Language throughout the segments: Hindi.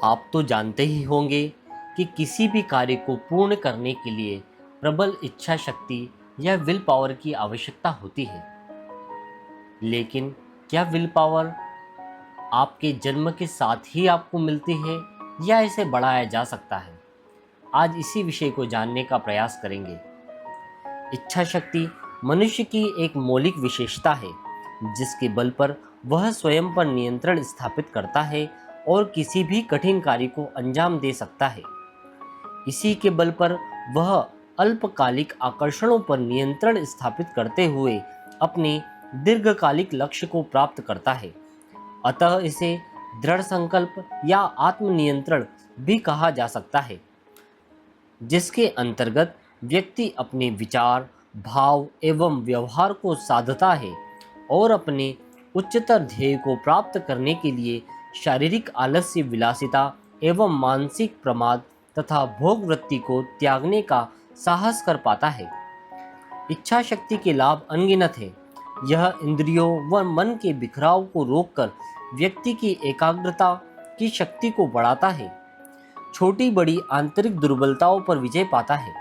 आप तो जानते ही होंगे कि किसी भी कार्य को पूर्ण करने के लिए प्रबल इच्छा शक्ति या विल पावर की आवश्यकता होती है। लेकिन क्या विल पावर आपके जन्म के साथ ही आपको मिलती है या इसे बढ़ाया जा सकता है? आज इसी विषय को जानने का प्रयास करेंगे। इच्छा शक्ति मनुष्य की एक मौलिक विशेषता है जिसके बल पर वह स्वयं पर नियंत्रण स्थापित करता है और किसी भी कठिन कार्य को अंजाम दे सकता है। इसी के बल पर वह अल्पकालिक आकर्षणों पर नियंत्रण स्थापित करते हुए अपने दीर्घकालिक लक्ष्य को प्राप्त करता है। अतः इसे दृढ़ संकल्प या आत्मनियंत्रण भी कहा जा सकता है, जिसके अंतर्गत व्यक्ति अपने विचार, भाव एवं व्यवहार को साधता है और अपने उच्चतर ध्येय को प्राप्त करने के लिए शारीरिक आलस्य, विलासिता एवं मानसिक प्रमाद तथा भोग वृत्ति को त्यागने का साहस कर पाता है। इच्छा शक्ति के लाभ अनगिनत है। यह इंद्रियों व मन के बिखराव को रोककर व्यक्ति की एकाग्रता की शक्ति को बढ़ाता है, छोटी बड़ी आंतरिक दुर्बलताओं पर विजय पाता है।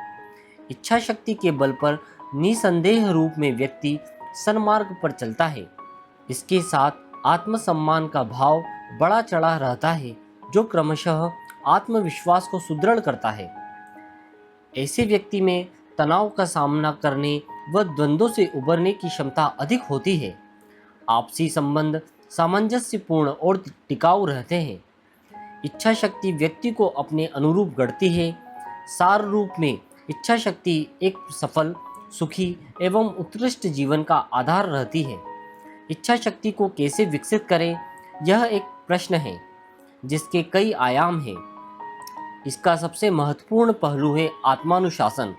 इच्छा शक्ति के बल पर निसंदेह रूप में व्यक्ति सन्मार्ग पर चलता है। इसके साथ आत्मसम्मान का भाव बड़ा चढ़ा रहता है, जो क्रमशः आत्मविश्वास को सुदृढ़ करता है। ऐसे व्यक्ति में तनाव का सामना करने व द्वंद्वों से उबरने की क्षमता अधिक होती है। आपसी संबंध सामंजस्यपूर्ण और टिकाऊ रहते हैं। इच्छा शक्ति व्यक्ति को अपने अनुरूप गढ़ती है। सार रूप में इच्छा शक्ति एक सफल, सुखी एवं उत्कृष्ट जीवन का आधार रहती है। इच्छा शक्ति को कैसे विकसित करें, यह एक प्रश्न है जिसके कई आयाम हैं। इसका सबसे महत्वपूर्ण पहलू है आत्मानुशासन।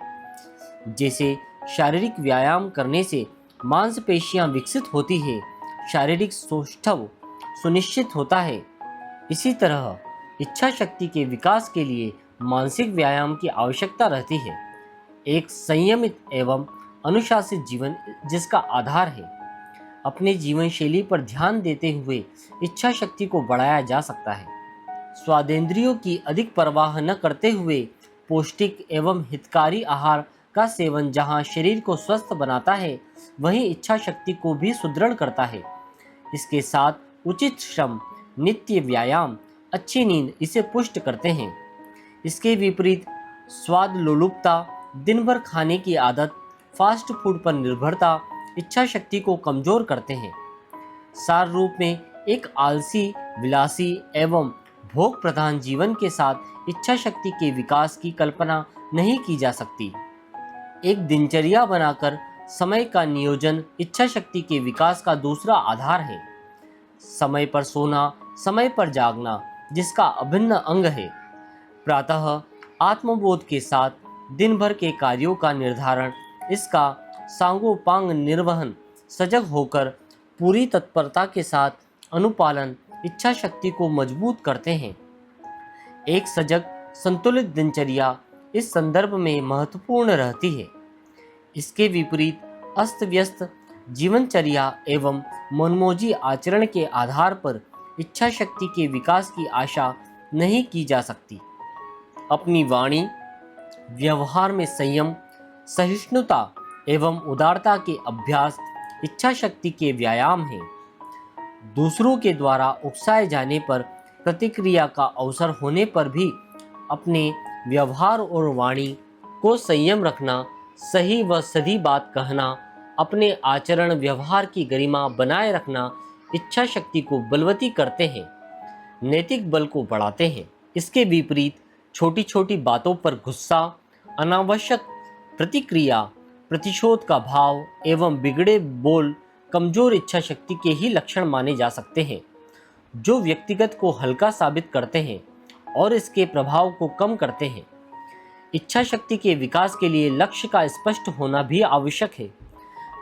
जैसे शारीरिक व्यायाम करने से मांसपेशियां विकसित होती है, शारीरिक सौष्ठव सुनिश्चित होता है। इसी तरह इच्छा शक्ति के विकास के लिए मानसिक व्यायाम की आवश्यकता रहती है। एक संयमित एवं अनुशासित जीवन जिसका आधार है। अपने जीवन शैली पर ध्यान देते हुए इच्छा शक्ति को बढ़ाया जा सकता है। स्वादेंद्रियों की अधिक परवाह न करते हुए पौष्टिक एवं हितकारी आहार का सेवन जहां शरीर को स्वस्थ बनाता है, वहीं इच्छा शक्ति को भी सुदृढ़ करता है। इसके साथ उचित श्रम, नित्य व्यायाम, अच्छी नींद इसे पुष्ट करते हैं। इसके विपरीत स्वाद लोलुपता, दिन भर खाने की आदत, फास्ट फूड पर निर्भरता इच्छा शक्ति को कमजोर करते हैं। सार रूप में एक आलसी, विलासी एवं भोग प्रधान जीवन के साथ इच्छा शक्ति के विकास की कल्पना नहीं की जा सकती। एक दिनचर्या बनाकर समय का नियोजन इच्छा शक्ति के विकास का दूसरा आधार है। समय पर सोना, समय पर जागना जिसका अभिन्न अंग है। प्रातः आत्मबोध के साथ दिन भर के कार्यों का निर्धारण, इसका सांगोपांग निर्वहन, सजग होकर पूरी तत्परता के साथ अनुपालन इच्छा शक्ति को मजबूत करते हैं। एक सजग, संतुलित दिनचर्या इस संदर्भ में महत्वपूर्ण रहती है। इसके विपरीत अस्त व्यस्त जीवनचर्या एवं मनमोजी आचरण के आधार पर इच्छा शक्ति के विकास की आशा नहीं की जा सकती। अपनी वाणी, व्यवहार में संयम, सहिष्णुता एवं उदारता के अभ्यास इच्छा शक्ति के व्यायाम हैं। दूसरों के द्वारा उकसाए जाने पर, प्रतिक्रिया का अवसर होने पर भी अपने व्यवहार और वाणी को संयम रखना, सही व सधी बात कहना, अपने आचरण व्यवहार की गरिमा बनाए रखना इच्छा शक्ति को बलवती करते हैं, नैतिक बल को बढ़ाते हैं। इसके विपरीत छोटी छोटी बातों पर गुस्सा, अनावश्यक प्रतिक्रिया, प्रतिशोध का भाव एवं बिगड़े बोल कमजोर इच्छा शक्ति के ही लक्षण माने जा सकते हैं, जो व्यक्तिगत को हल्का साबित करते हैं और इसके प्रभाव को कम करते हैं। इच्छा शक्ति के विकास के लिए लक्ष्य का स्पष्ट होना भी आवश्यक है,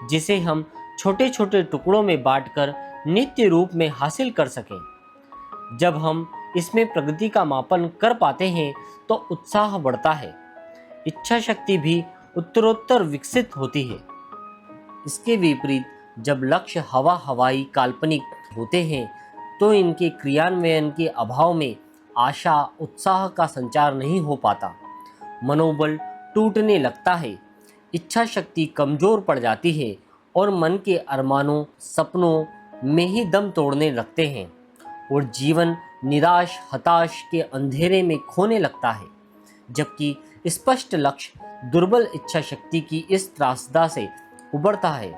जिसे हम छोटे छोटे टुकड़ों में बांटकर नित्य रूप में हासिल कर सकें। जब हम इसमें प्रगति का मापन कर पाते हैं तो उत्साह बढ़ता है। इच्छा शक्ति भी उत्तरोत्तर विकसित होती है। इसके विपरीत जब लक्ष्य हवा हवाई काल्पनिक होते हैं तो इनके क्रियान्वयन के अभाव में आशा उत्साह का संचार नहीं हो पाता, मनोबल टूटने लगता है, इच्छा शक्ति कमजोर पड़ जाती है और मन के अरमानों सपनों में ही दम तोड़ने लगते हैं और जीवन निराश हताश के अंधेरे में खोने लगता है। जबकि स्पष्ट लक्ष्य दुर्बल इच्छा शक्ति की इस त्रासदा से उबरता है।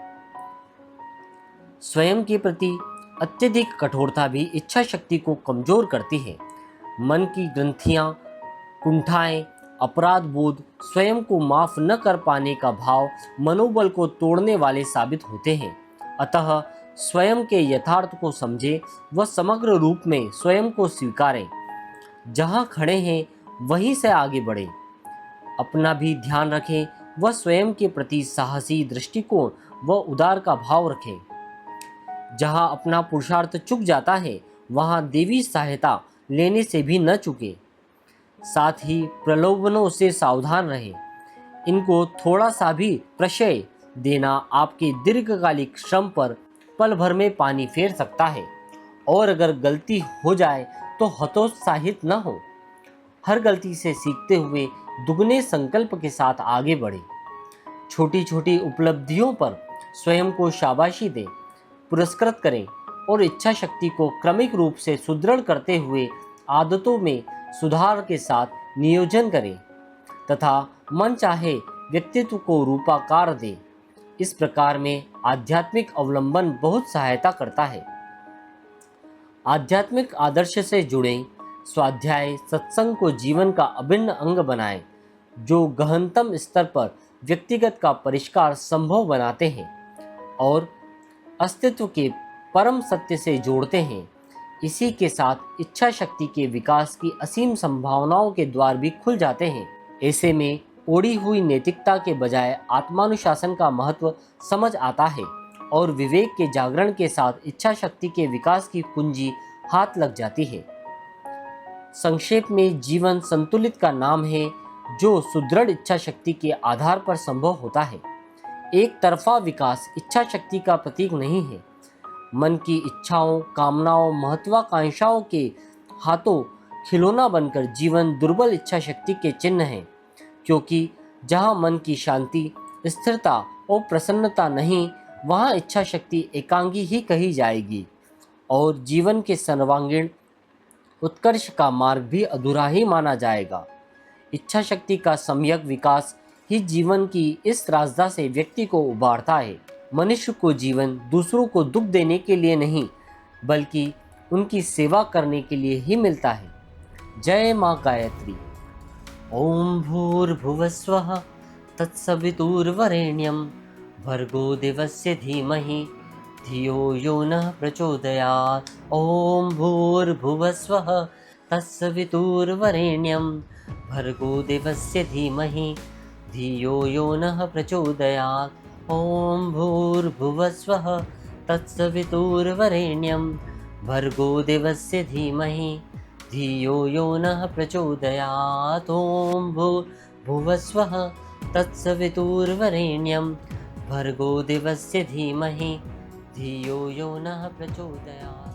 स्वयं के प्रति अत्यधिक कठोरता भी इच्छा शक्ति को कमजोर करती है। मन की ग्रंथियां, कुंठाएं, अपराध बोध, स्वयं को माफ न कर पाने का भाव मनोबल को तोड़ने वाले साबित होते हैं। अतः स्वयं के यथार्थ को समझें व समग्र रूप में स्वयं को स्वीकारें। जहां खड़े हैं वहीं से आगे बढ़ें। अपना भी ध्यान रखें व स्वयं के प्रति साहसी दृष्टिकोण व उदार का भाव रखें। जहां अपना पुरुषार्थ चूक जाता है वहां देवी सहायता लेने से भी न चूके। साथ ही प्रलोभनों से सावधान रहें। इनको थोड़ा सा भी प्रशय देना आपके दीर्घकालिक श्रम पर पल भर में पानी फेर सकता है। और अगर गलती हो जाए तो हतोत्साहित न हो। हर गलती से सीखते हुए दुगने संकल्प के साथ आगे बढ़े। छोटी छोटी उपलब्धियों पर स्वयं को शाबाशी दें, पुरस्कृत करें और इच्छा शक्ति को क्रमिक रूप से सुदृढ़ करते हुए आदतों में सुधार के साथ नियोजन करें तथा मन चाहे व्यक्तित्व को रूपाकार दे। इस प्रकार में आध्यात्मिक अवलंबन बहुत सहायता करता है। आध्यात्मिक आदर्श से जुड़े स्वाध्याय सत्संग को जीवन का अभिन्न अंग बनाएं, जो गहनतम स्तर पर व्यक्तिगत का परिष्कार संभव बनाते हैं और अस्तित्व के परम सत्य से जोड़ते हैं। इसी के साथ इच्छा शक्ति के विकास की असीम संभावनाओं के द्वार भी खुल जाते हैं। ऐसे में ओढ़ी हुई नैतिकता के बजाय आत्मानुशासन का महत्व समझ आता है और विवेक के जागरण के साथ इच्छा शक्ति के विकास की कुंजी हाथ लग जाती है। संक्षेप में जीवन संतुलित का नाम है, जो सुदृढ़ इच्छा शक्ति के आधार पर संभव होता है। एक तरफा विकास इच्छा शक्ति का प्रतीक नहीं है। मन की इच्छाओं, कामनाओं, महत्वाकांक्षाओं के हाथों खिलौना बनकर जीवन दुर्बल इच्छा शक्ति के चिन्ह है। क्योंकि जहाँ मन की शांति, स्थिरता और प्रसन्नता नहीं, वहाँ इच्छा शक्ति एकांगी ही कही जाएगी और जीवन के सर्वांगीण उत्कर्ष का मार्ग भी अधूरा ही माना जाएगा। इच्छा शक्ति का सम्यक विकास ही जीवन की इस त्रासदा से व्यक्ति को उबारता है। मनुष्य को जीवन दूसरों को दुख देने के लिए नहीं, बल्कि उनकी सेवा करने के लिए ही मिलता है। जय माँ गायत्री। ओम भूर्भुवस्वः तत्सवितुर्वरेण्यं भर्गो देवस्य धीमहि धियो यो नः प्रचोदयात्। ओम भूर्भुवस्वः तत्सवितुर्वरेण्यं भर्गो देवस्य धीमहि धियो यो नः प्रचोदयात्। ओम भूर्भुवस्वः तत्सवितुर्वरेण्यं भर्गो देवस्य धीमहि धियो यो नः प्रचोदयात्। ओम भूर्भुवस्वः तत्सवितुर्वरेण्यं भर्गो देवस्य धीमहि धियो यो नः प्रचोदयात्।